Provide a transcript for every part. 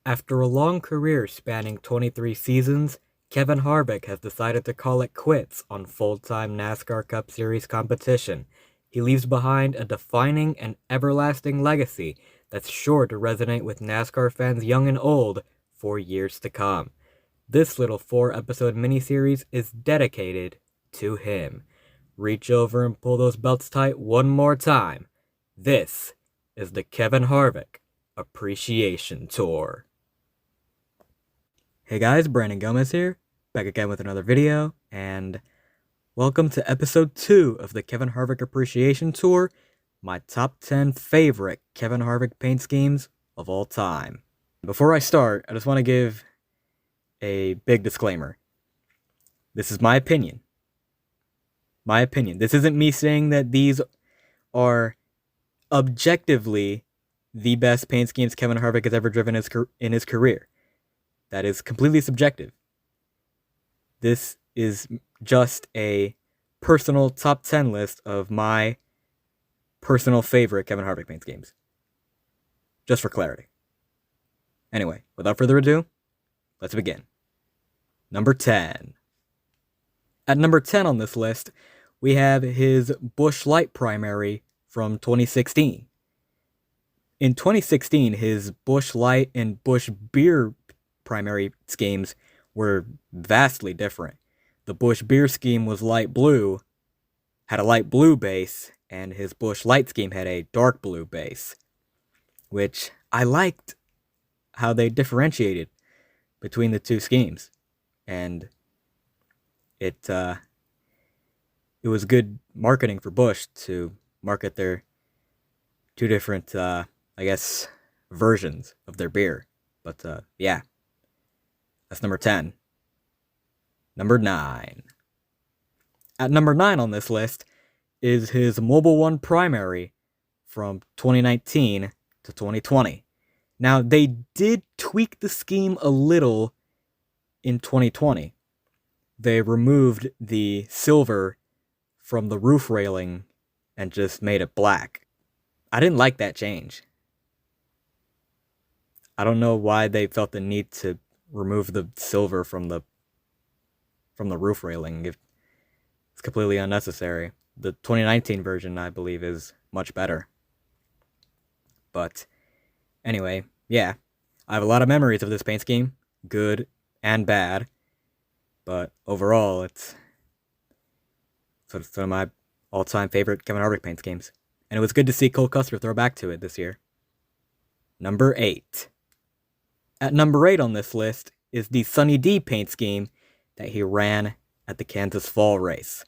After a long career spanning 23 seasons, Kevin Harvick has decided to call it quits on full-time NASCAR Cup Series competition. He leaves behind a defining and everlasting legacy that's sure to resonate with NASCAR fans young and old for years to come. This little 4-episode miniseries is dedicated to him. Reach over and pull those belts tight one more time. This is the Kevin Harvick Appreciation Tour. Hey guys, Brandon Gomez here, back again with another video, and welcome to episode 2 of the Kevin Harvick Appreciation Tour, my top 10 favorite Kevin Harvick paint schemes of all time. Before I start, I just want to give a big disclaimer. This is my opinion. My opinion. This isn't me saying that these are objectively the best paint schemes Kevin Harvick has ever driven in his career. That is completely subjective. This is just a personal top 10 list of my personal favorite Kevin Harvick paint schemes. Just for clarity. Anyway, without further ado, let's begin. Number 10. At number 10 on this list, we have his Busch Light primary from 2016. In 2016, his Busch Light and Busch Beer primary schemes were vastly different. The Busch Beer scheme was light blue, had a light blue base, and his Busch Light scheme had a dark blue base, which I liked how they differentiated between the two schemes, and it was good marketing for Busch to market their two different, versions of their beer. But yeah. That's number 10. Number 9. At number 9 on this list is his Mobil 1 primary from 2019 to 2020. Now, they did tweak the scheme a little in 2020. They removed the silver from the roof railing and just made it black. I didn't like that change. I don't know why they felt the need to remove the silver from the roof railing. It's completely unnecessary. The 2019 version, I believe, is much better. But anyway, yeah, I have a lot of memories of this paint scheme, good and bad. But overall, it's one of my all-time favorite Kevin Harvick paint schemes, and it was good to see Cole Custer throw back to it this year. Number 8. At number 8 on this list is the Sunny D paint scheme that he ran at the Kansas Fall race.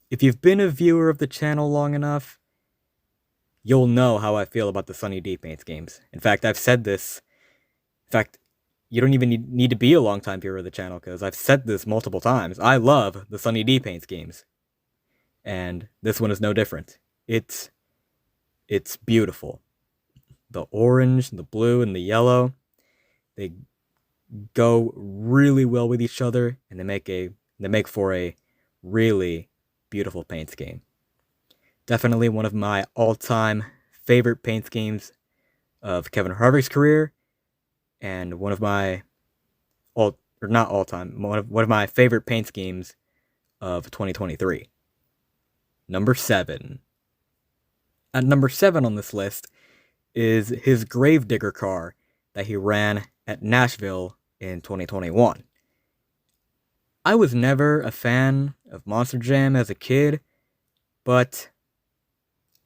If you've been a viewer of the channel long enough, you'll know how I feel about the Sunny D paint schemes. In fact, I've said this. In fact, you don't even need to be a long-time viewer of the channel, because I've said this multiple times. I love the Sunny D paint schemes. And this one is no different. It's beautiful. The orange, the blue, and the yellow, they go really well with each other, and they make for a really beautiful paint scheme. Definitely one of my all-time favorite paint schemes of Kevin Harvick's career, and one of my one of my favorite paint schemes of 2023. Number 7. At number 7 on this list is his Gravedigger car that he ran at Nashville in 2021. I was never a fan of Monster Jam as a kid, but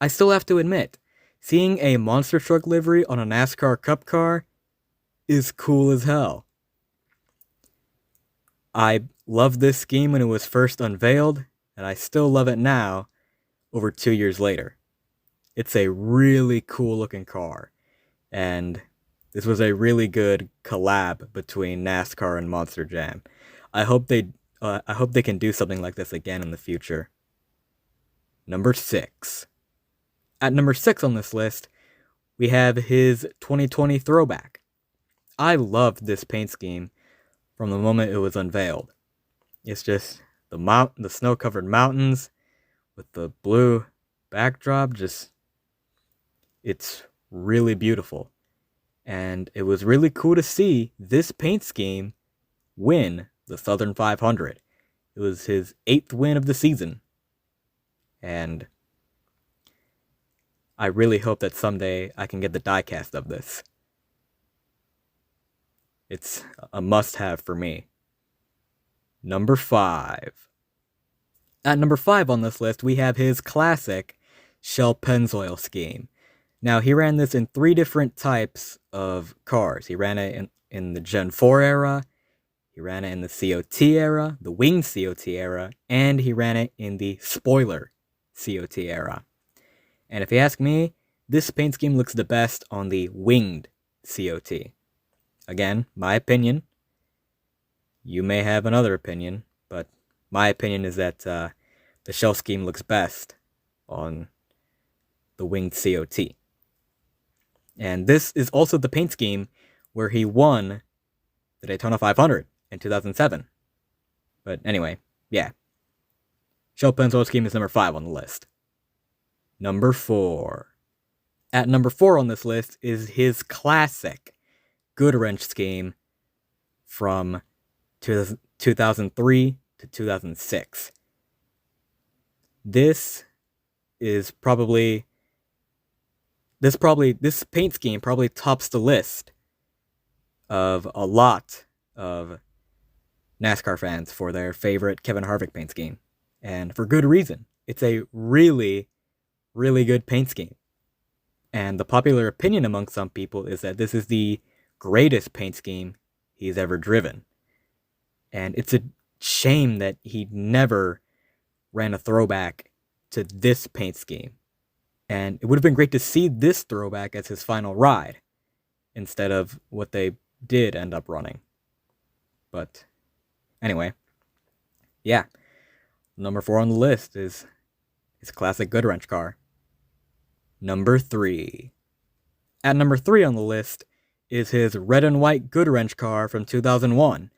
I still have to admit, seeing a monster truck livery on a NASCAR Cup car is cool as hell. I loved this scheme when it was first unveiled, and I still love it now, over 2 years later. It's a really cool looking car, and this was a really good collab between NASCAR and Monster Jam. I hope they can do something like this again in the future. Number 6. At number 6 on this list, we have his 2020 throwback. I loved this paint scheme from the moment it was unveiled. It's just the snow-covered mountains with the blue backdrop. It's really beautiful. And it was really cool to see this paint scheme win the Southern 500. It was his 8th win of the season. And I really hope that someday I can get the diecast of this. It's a must-have for me. Number 5. At number 5 on this list, we have his classic Shell Pennzoil scheme. Now, he ran this in 3 different types of cars. He ran it in the Gen 4 era, he ran it in the COT era, the winged COT era, and he ran it in the spoiler COT era. And if you ask me, this paint scheme looks the best on the winged COT. Again, my opinion. You may have another opinion, but my opinion is that the shell scheme looks best on the winged COT. And this is also the paint scheme where he won the Daytona 500 in 2007. But anyway, yeah. Shell Pennzoil scheme is number 5 on the list. Number 4. At number 4 on this list is his classic Good Wrench scheme from 2003 to 2006. This paint scheme probably tops the list of a lot of NASCAR fans for their favorite Kevin Harvick paint scheme. And for good reason. It's a really, really good paint scheme. And the popular opinion among some people is that this is the greatest paint scheme he's ever driven. And it's a shame that he never ran a throwback to this paint scheme. And it would have been great to see this throwback as his final ride, instead of what they did end up running. But anyway, yeah. Number 4 on the list is his classic Good Wrench car. Number 3. At number 3 on the list is his red and white Good Wrench car from 2001,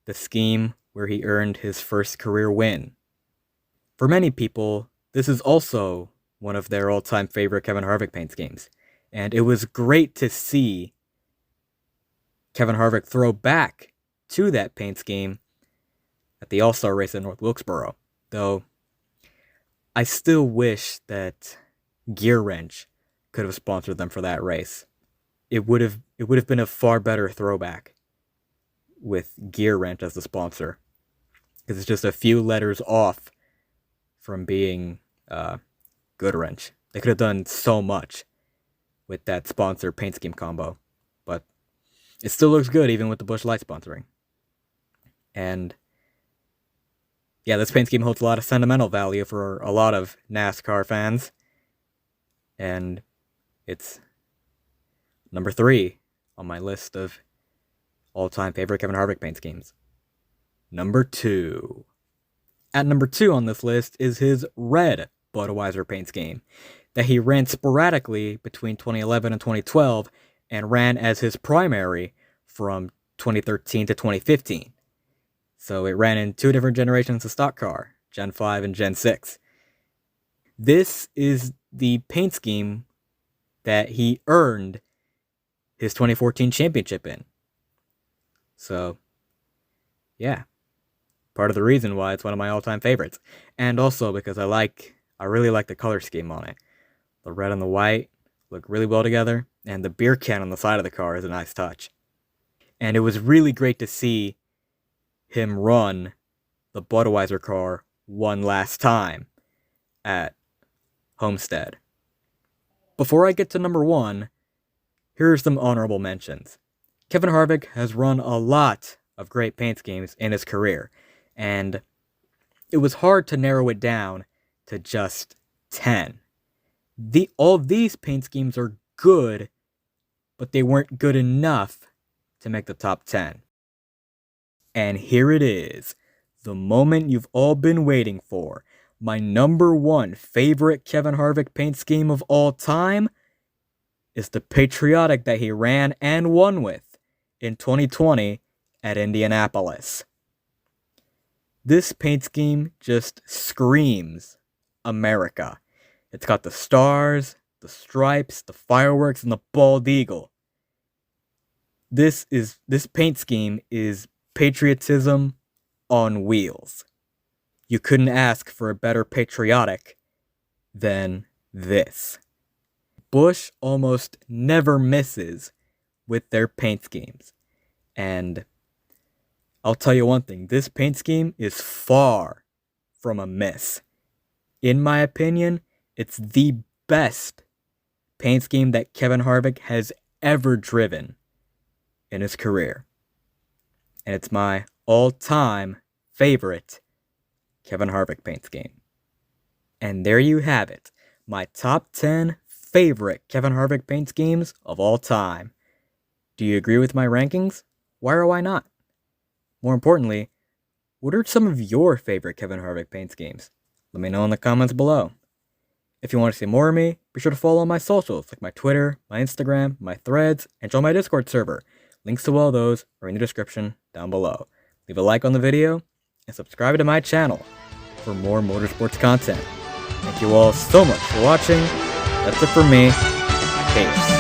the scheme where he earned his first career win. For many people, this is also one of their all-time favorite Kevin Harvick paint schemes, and it was great to see Kevin Harvick throw back to that paint scheme at the All-Star race in North Wilkesboro, though I still wish that Gear Wrench could have sponsored them for that race. It would have been a far better throwback with Gear Wrench as the sponsor, because it's just a few letters off from being Good Wrench. They could have done so much with that sponsor paint scheme combo, but it still looks good even with the Busch Light sponsoring. And yeah, this paint scheme holds a lot of sentimental value for a lot of NASCAR fans, and it's number 3 on my list of all-time favorite Kevin Harvick paint schemes. Number 2. At number 2 on this list is his red Budweiser paint scheme that he ran sporadically between 2011 and 2012 and ran as his primary from 2013 to 2015. So it ran in 2 different generations of stock car, Gen 5 and Gen 6. This is the paint scheme that he earned his 2014 championship in. So, yeah. Part of the reason why it's one of my all-time favorites. And also because I really like the color scheme on it. The red and the white look really well together, and the beer can on the side of the car is a nice touch. And it was really great to see him run the Budweiser car one last time at Homestead. Before I get to number 1, here are some honorable mentions. Kevin Harvick has run a lot of great paint schemes in his career, and it was hard to narrow it down to just 10. All these paint schemes are good, but they weren't good enough to make the top 10. And here it is, the moment you've all been waiting for. My number 1 favorite Kevin Harvick paint scheme of all time is the Patriotic that he ran and won with in 2020 at Indianapolis. This paint scheme just screams America. It's got the stars, the stripes, the fireworks, and the bald eagle. This paint scheme is patriotism on wheels. You couldn't ask for a better patriotic than this. Busch almost never misses with their paint schemes. And I'll tell you one thing, this paint scheme is far from a miss. In my opinion, it's the best paint scheme that Kevin Harvick has ever driven in his career. And it's my all-time favorite Kevin Harvick paint scheme. And there you have it, my top 10 favorite Kevin Harvick paint schemes of all time. Do you agree with my rankings? Why or why not? More importantly, what are some of your favorite Kevin Harvick paint schemes? Let me know in the comments below. If you want to see more of me, be sure to follow my socials like my Twitter, my Instagram, my Threads, and join my Discord server. Links to all those are in the description down below. Leave a like on the video and subscribe to my channel for more motorsports content. Thank you all so much for watching. That's it for me. Peace.